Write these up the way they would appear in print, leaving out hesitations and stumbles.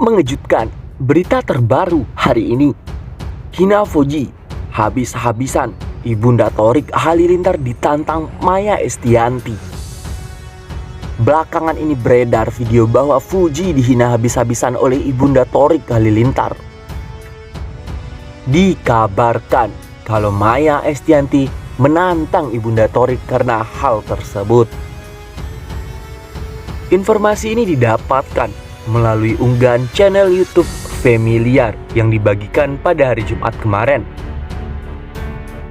Mengejutkan, berita terbaru hari ini. Hina Fuji, habis-habisan Ibunda Thorik Halilintar ditantang Maya Estianty. Belakangan ini beredar video bahwa Fuji dihina habis-habisan oleh Ibunda Thorik Halilintar. Dikabarkan kalau Maya Estianty menantang Ibunda Thorik karena hal tersebut. Informasi ini didapatkan melalui unggahan channel YouTube Familiar yang dibagikan pada hari Jumat kemarin.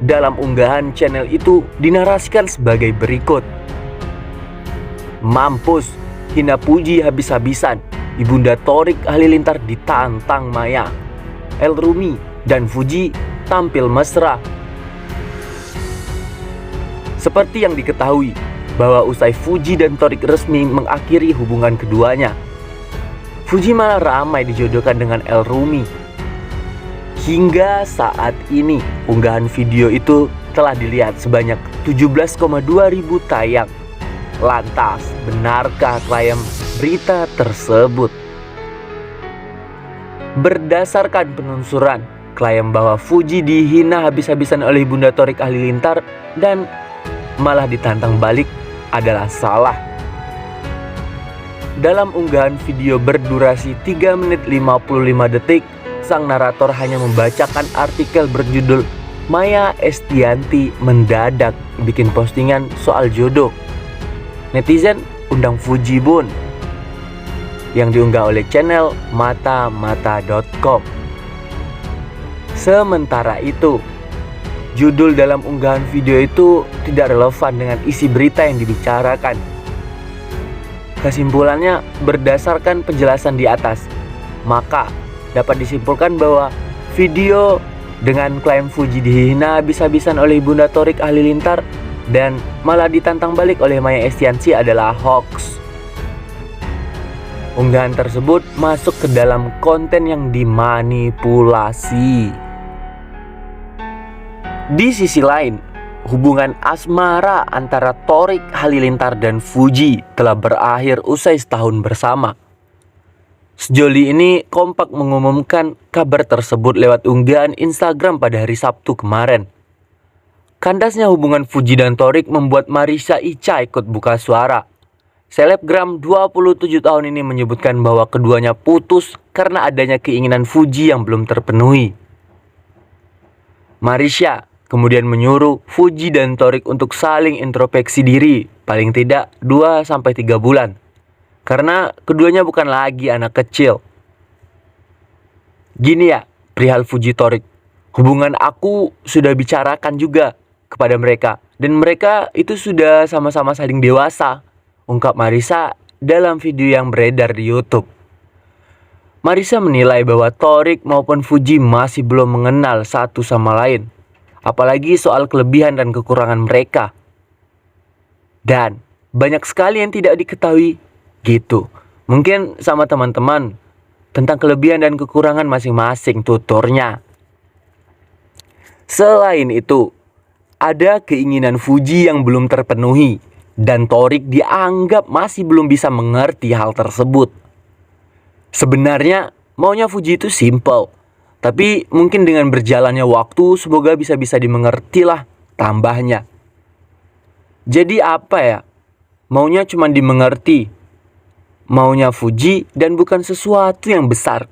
Dalam unggahan channel itu dinarasikan sebagai berikut. Mampus, hina Fuji habis-habisan, Ibunda Thorik Halilintar ditantang Maya. El Rumi dan Fuji tampil mesra. Seperti yang diketahui bahwa usai Fuji dan Thorik resmi mengakhiri hubungan keduanya, Fuji malah ramai dijodohkan dengan El Rumi. Hingga saat ini, unggahan video itu telah dilihat sebanyak 17,2 ribu tayang. Lantas, benarkah klaim berita tersebut? Berdasarkan penelusuran, klaim bahwa Fuji dihina habis-habisan oleh Ibunda Thorik Halilintar dan malah ditantang balik adalah salah. Dalam unggahan video berdurasi 3 menit 55 detik, sang narator hanya membacakan artikel berjudul Maya Estianty mendadak bikin postingan soal jodoh. Netizen undang Fuji bun, yang diunggah oleh channel matamata.com. Sementara itu, judul dalam unggahan video itu tidak relevan dengan isi berita yang dibicarakan. Kesimpulannya, berdasarkan penjelasan di atas, maka dapat disimpulkan bahwa video dengan klaim Fuji dihina habis-habisan oleh Ibunda Thorik Halilintar dan malah ditantang balik oleh Maya Estianty adalah hoax. Unggahan tersebut masuk ke dalam konten yang dimanipulasi. Di sisi lain, hubungan asmara antara Thorik Halilintar dan Fuji telah berakhir usai setahun bersama. Sejoli ini kompak mengumumkan kabar tersebut lewat unggahan Instagram pada hari Sabtu kemarin. Kandasnya hubungan Fuji dan Thorik membuat Marissa Icha ikut buka suara. Selebgram 27 tahun ini menyebutkan bahwa keduanya putus karena adanya keinginan Fuji yang belum terpenuhi. Marissa kemudian menyuruh Fuji dan Thorik untuk saling introspeksi diri paling tidak 2-3 bulan. Karena keduanya bukan lagi anak kecil. Gini ya, perihal Fuji Thorik, hubungan aku sudah bicarakan juga kepada mereka. Dan mereka itu sudah sama-sama saling dewasa, ungkap Marissa dalam video yang beredar di YouTube. Marissa menilai bahwa Thorik maupun Fuji masih belum mengenal satu sama lain, apalagi soal kelebihan dan kekurangan mereka. Dan banyak sekali yang tidak diketahui gitu. Mungkin sama teman-teman tentang kelebihan dan kekurangan masing-masing tuturnya. Selain itu, ada keinginan Fuji yang belum terpenuhi dan Thorik dianggap masih belum bisa mengerti hal tersebut. Sebenarnya maunya Fuji itu simple, tapi mungkin dengan berjalannya waktu semoga bisa dimengerti lah tambahnya. Jadi apa ya? Maunya cuma dimengerti. Maunya Fuji dan bukan sesuatu yang besar.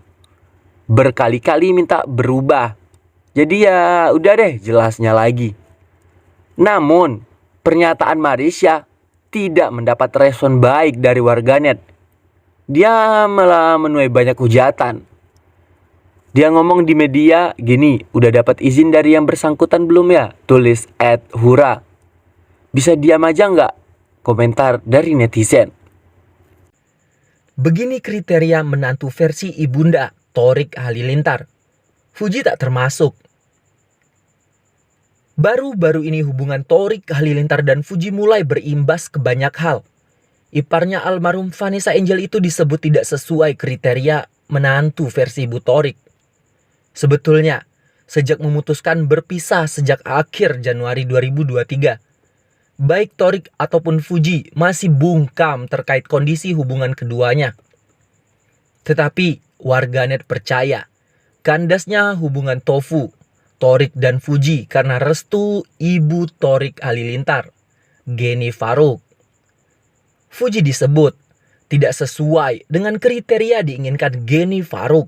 Berkali-kali minta berubah. Jadi ya udah deh jelasnya lagi. Namun pernyataan Marissa tidak mendapat respon baik dari warganet. Dia malah menuai banyak hujatan. Dia ngomong di media gini, udah dapat izin dari yang bersangkutan belum ya? Tulis @hura. Bisa diam aja nggak? Komentar dari netizen. Begini kriteria menantu versi Ibunda Thorik Halilintar. Fuji tak termasuk. Baru-baru ini hubungan Thorik Halilintar dan Fuji mulai berimbas ke banyak hal. Iparnya almarhum Vanessa Angel itu disebut tidak sesuai kriteria menantu versi Ibu Thorik. Sebetulnya, sejak memutuskan berpisah sejak akhir Januari 2023, baik Thorik ataupun Fuji masih bungkam terkait kondisi hubungan keduanya. Tetapi warganet percaya kandasnya hubungan Tofu, Thorik dan Fuji karena restu ibu Thorik Halilintar, Geni Faruk. Fuji disebut tidak sesuai dengan kriteria diinginkan Geni Faruk.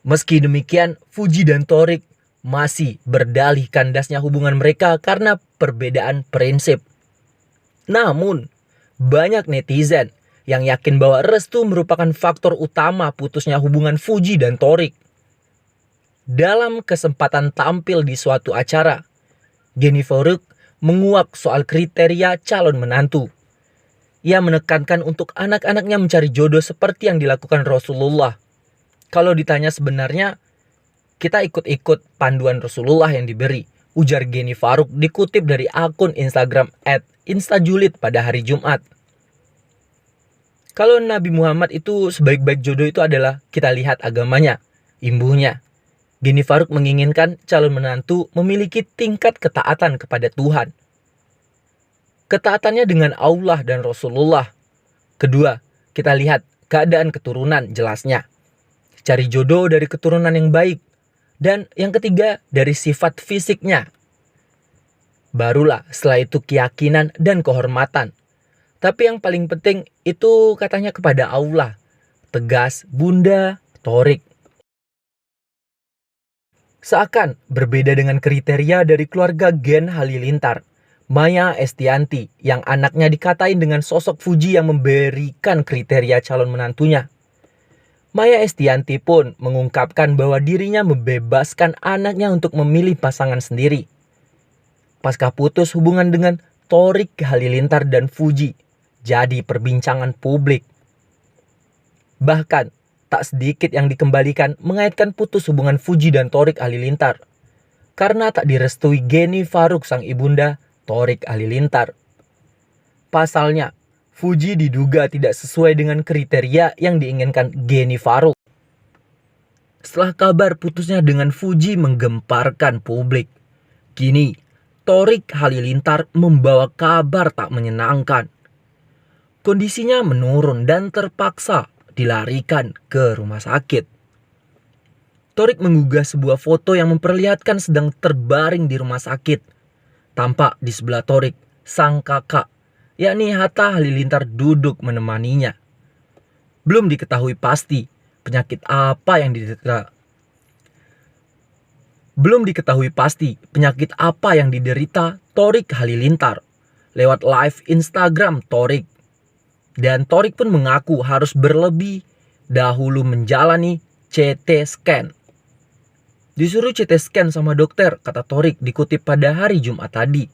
Meski demikian, Fuji dan Thorik masih berdalih kandasnya hubungan mereka karena perbedaan prinsip. Namun, banyak netizen yang yakin bahwa restu merupakan faktor utama putusnya hubungan Fuji dan Thorik. Dalam kesempatan tampil di suatu acara, Geni Faruk menguak soal kriteria calon menantu. Ia menekankan untuk anak-anaknya mencari jodoh seperti yang dilakukan Rasulullah. Kalau ditanya sebenarnya, kita ikut-ikut panduan Rasulullah yang diberi, ujar Geni Faruk dikutip dari akun Instagram @instajulit pada hari Jumat. Kalau Nabi Muhammad itu sebaik-baik jodoh itu adalah kita lihat agamanya, imbuhnya. Geni Faruk menginginkan calon menantu memiliki tingkat ketaatan kepada Tuhan. Ketaatannya dengan Allah dan Rasulullah. Kedua, kita lihat keadaan keturunan jelasnya. Cari jodoh dari keturunan yang baik. Dan yang ketiga, dari sifat fisiknya. Barulah setelah itu keyakinan dan kehormatan. Tapi yang paling penting itu katanya kepada Allah. Tegas Bunda Thorik. Seakan berbeda dengan kriteria dari keluarga Gen Halilintar, Maya Estianty yang anaknya dikatain dengan sosok Fuji yang memberikan kriteria calon menantunya. Maya Estianty pun mengungkapkan bahwa dirinya membebaskan anaknya untuk memilih pasangan sendiri. Pasca putus hubungan dengan Thorik Halilintar dan Fuji jadi perbincangan publik. Bahkan tak sedikit yang dikembalikan mengaitkan putus hubungan Fuji dan Thorik Halilintar karena tak direstui Geni Faruk sang ibunda Thorik Halilintar. Pasalnya, Fuji diduga tidak sesuai dengan kriteria yang diinginkan Geni Faruk. Setelah kabar putusnya dengan Fuji menggemparkan publik, kini Thorik Halilintar membawa kabar tak menyenangkan. Kondisinya menurun dan terpaksa dilarikan ke rumah sakit. Thorik menggugah sebuah foto yang memperlihatkan sedang terbaring di rumah sakit. Tampak di sebelah Thorik, sang kakak, yakni Hatta Halilintar duduk menemaninya. Belum diketahui pasti penyakit apa yang diderita. Thorik Halilintar lewat live Instagram Thorik. Dan Thorik pun mengaku harus berlebih dahulu menjalani CT scan. Disuruh CT scan sama dokter, kata Thorik dikutip pada hari Jumat tadi.